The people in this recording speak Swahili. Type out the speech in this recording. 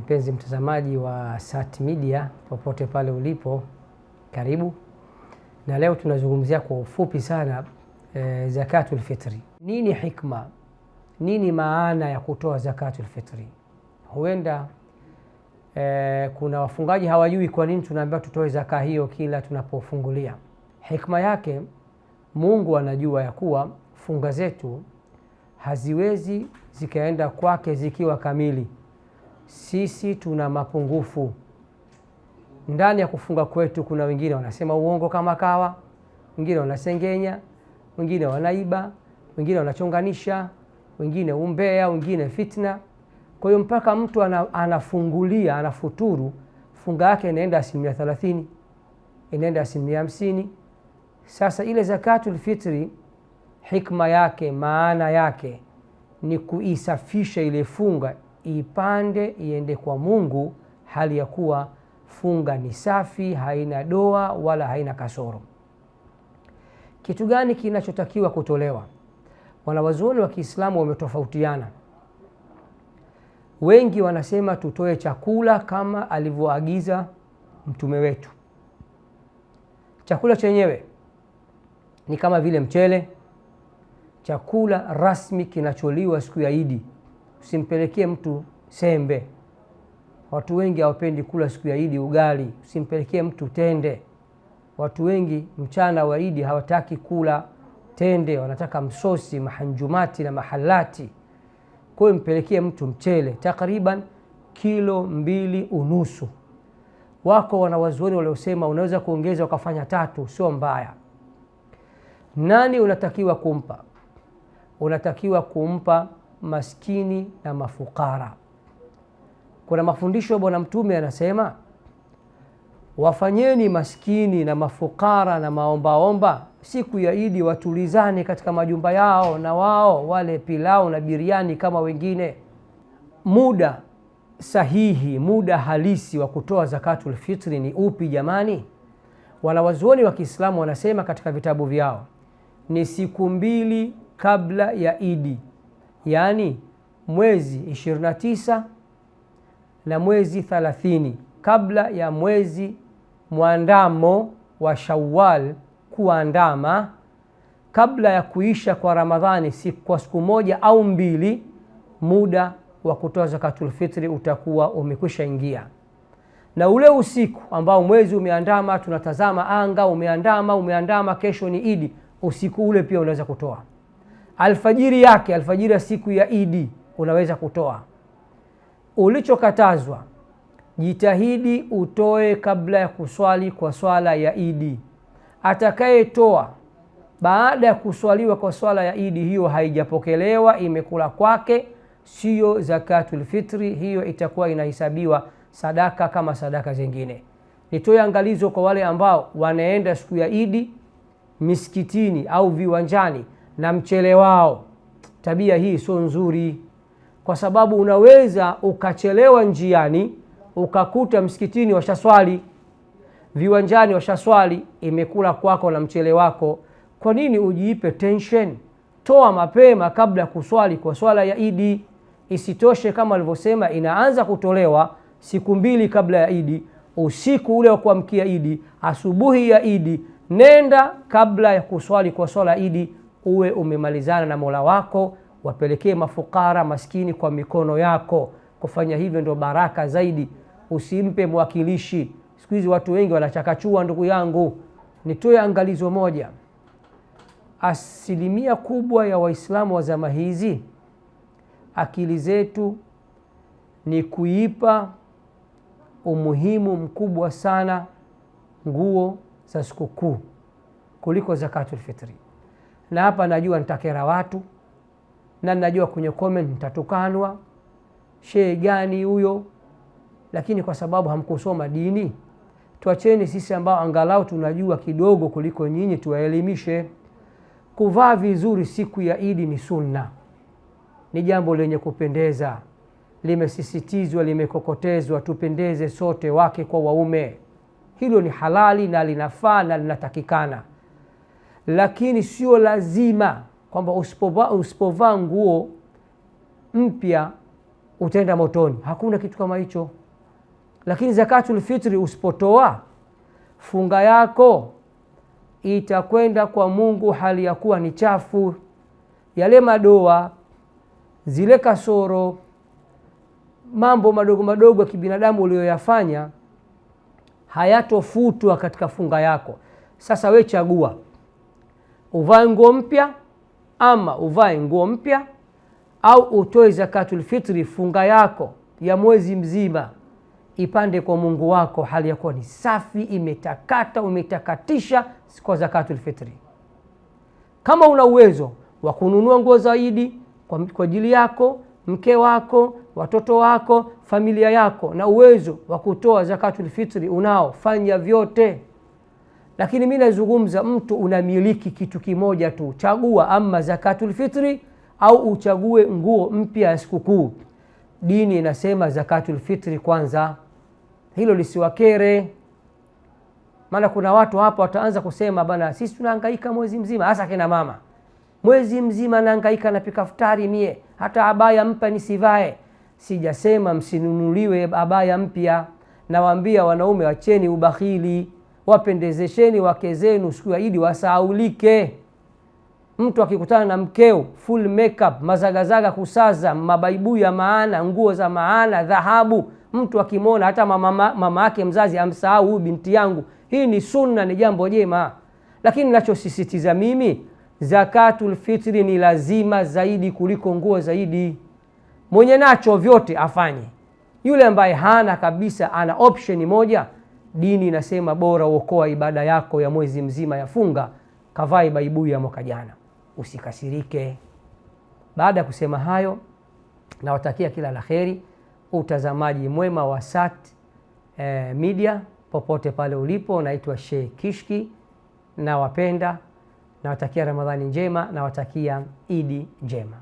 mpenzi mtazamaji wa Sat Media popote pale ulipo, karibu. Na leo tunazungumzia kwa ufupi sana zakatul fitri. Nini hikma? Nini maana ya kutoa zakatul fitri? Huenda kuna wafungaji hawajui kwa nini tunaambiwa tutoe zaka hiyo kila tunapofungulia. Hikma yake Mungu anajua ya kuwa funga zetu haziwezi zikaenda kwake zikiwa kamili. Sisi tuna mapungufu ndani ya kufunga kwetu. Kuna wengine wanasema uongo kama kawa, wengine wanasengenya, wengine wanaiba, wengine wanachonganisha, wengine umbea, wengine fitna. Kwa hiyo mpaka mtu anafungulia, anafuturu, funga yake inaenda 30%, inaenda 50%. Sasa ile zakatul fitri, hikma yake, maana yake ni kuisafisha ile funga, ipande iende kwa Mungu hali ya kuwa funga ni safi, haina doa wala haina kasoro. Kitu gani kinachotakiwa kutolewa? Wanawazuoni wa Kiislamu wametofautiana. Wengi wanasema tutoe chakula kama alivyoagiza mtume wetu. Chakula chenyewe ni kama vile mchele, chakula rasmi kinacholiwa siku ya Idi. Usimpelekee mtu sembe. Watu wengi hawapendi kula siku ya Idi ugali. Usimpelekee mtu tende. Watu wengi mchana wa Idi hawataki kula tende, wanataka msosi, mahanjumati na mahalati. Kwa hiyo mpelekee mtu mchele takriban kilo 2.5. Wako wanawazuoni waliosema unaweza kuongeza ukafanya 3, sio mbaya. Nani unatakiwa kumpa? Unatakiwa kumpa maskini na mafukara. Kuna mafundisho ya Bwana Mtume anasema, wafanyeni maskini na mafukara na maombaomba siku ya Idi, watulizane katika majumba yao na wao wale pilau na biriani kama wengine. Muda sahihi, muda halisi wa kutoa zakatul fitri ni upi jamani? Wanawazuoni wa Kiislamu wanasema katika vitabu vyao ni siku 2 kabla ya Idi, yani mwezi 29 na mwezi 30, kabla ya mwezi mwandamo wa Shawwal kuandama, kabla ya kuisha kwa Ramadhani kwa siku 1 au 2, muda wa kutoa zakatul fitri utakuwa umekwisha ingia. Na ule usiku ambao mwezi umeandama, tunatazama anga umeandama, kesho ni Idi, usiku ule pia unaweza kutoa. Alfajiri yake, alfajiri ya siku ya Idi unaweza kutoa. Ulichokatazwa, jitahidi utoe kabla ya kuswali kwa swala ya Idi. Atakayetoa baada ya kuswaliwa kwa swala ya Idi, hiyo haijapokelewa, imekula kwake, sio zakatul fitri. Hiyo itakuwa inahesabiwa sadaka kama sadaka zingine. Nitoe angalizo kwa wale ambao wanaenda siku ya Idi misikitini au viwanjani na mchele wao. Tabia hii sio nzuri, kwa sababu unaweza ukachelewa njiani ukakuta msikitini washaswali, viwanjani washaswali, imekula kwako na mchele wako. Kwa nini ujiipe tension? Toa mapema kabla ya kuswali kwa swala ya Idi. Isitoshe, kama alivyosema, inaanza kutolewa siku 2 kabla ya Idi, usiku ule wa kuamkia Idi, asubuhi ya Idi. Nenda kabla ya kuswali kwa swala Idi, uwe umemalizana na Mola wako. Wapelekee mafukara maskini kwa mikono yako. Kufanya hivyo ndio baraka zaidi. Usimpe mwakilishi. Siku hizi watu wengi wanachakachua, ndugu yangu. Nitoe angalizo moja. Asilimia kubwa ya Waislamu wa zama hizi, akili zetu ni kuipa umuhimu mkubwa sana nguo za sikukuu kuliko zakatul fitri. Na hapa najua nitakera watu, na najua kwenye comment nitatukanwa, shehe gani huyo? Lakini kwa sababu hamkusoma dini, tuacheni sisi ambao angalau tunajua kidogo kuliko nyinyi, tuwaelimishe. Kuvaa vizuri siku ya Idi ni sunna, ni jambo lenye kupendeza, limesisitizwa, limekokotezwa, tupendeze sote, wake kwa waume. Hilo ni halali na linafaa na linatakikana. Lakini sio lazima kwamba usipovaa nguo mpya utaenda motoni. Hakuna kitu kama hicho. Lakini zakatul fitri usipotoa, funga yako itakwenda kwa Mungu hali ya kuwa ni chafu. Yale madoa, zile kasoro, mambo madogo madogo ya kibinadamu uliyoyafanya hayatofutwa katika funga yako. Sasa we chagua, uvae nguo mpya ama uvae nguo mpya, au utoe zakatul fitri. Funga yako ya mwezi mzima ipande kwa Mungu wako hali ya kuwa ni safi, imetakata, umetakatisha kwa zakatul fitri. Kama una uwezo wa kununua nguo zaidi kwa ajili yako, mke wako, watoto wako, familia yako, na uwezo wa kutoa zakatul fitri unao, fanya vyote. Lakini mimi nazungumza mtu unamiliki kitu kimoja tu, chagua ama zakatul fitri au uchague nguo mpya ya sikukuu. Dini inasema zakatul fitri kwanza. Hilo lisiwakere. Maana kuna watu hapa wataanza kusema bana, sisi tunahangaika mwezi mzima, hasa kina mama. Mwezi mzima nahangaika, napika futari mie, hata abaya mpya nisivae. Sijasema msinunuliwe abaya mpya. Nawaambia wanaume, wacheni ubakhili, wapendezesheni wake zenu siku ya Idi wasahaulike. Mtu akikutana na mkeo full makeup, mazagazaga kusaza, mabaibu ya maana, nguo za maana, dhahabu, mtu akimwona hata mama yake mzazi amsahau, huyu binti yangu. Hii ni sunna, ni jambo jema. Lakini ninachosisitiza mimi, zakatul fitri ni lazima zaidi kuliko nguo zaidi. Mwenye nacho vyote afanye. Yule ambaye hana kabisa, ana option moja, dini inasema bora uokoa ibada yako ya mwezi mzima ya funga, kavae baibui ya mwaka jana, usikasirike. Baada ya kusema hayo, nawatakia kila la kheri, utazamaji mwema wa SAT Media popote pale ulipo. Naitwa Sheikh Kishki, nawapenda, nawatakia Ramadhani njema, nawatakia Idi njema.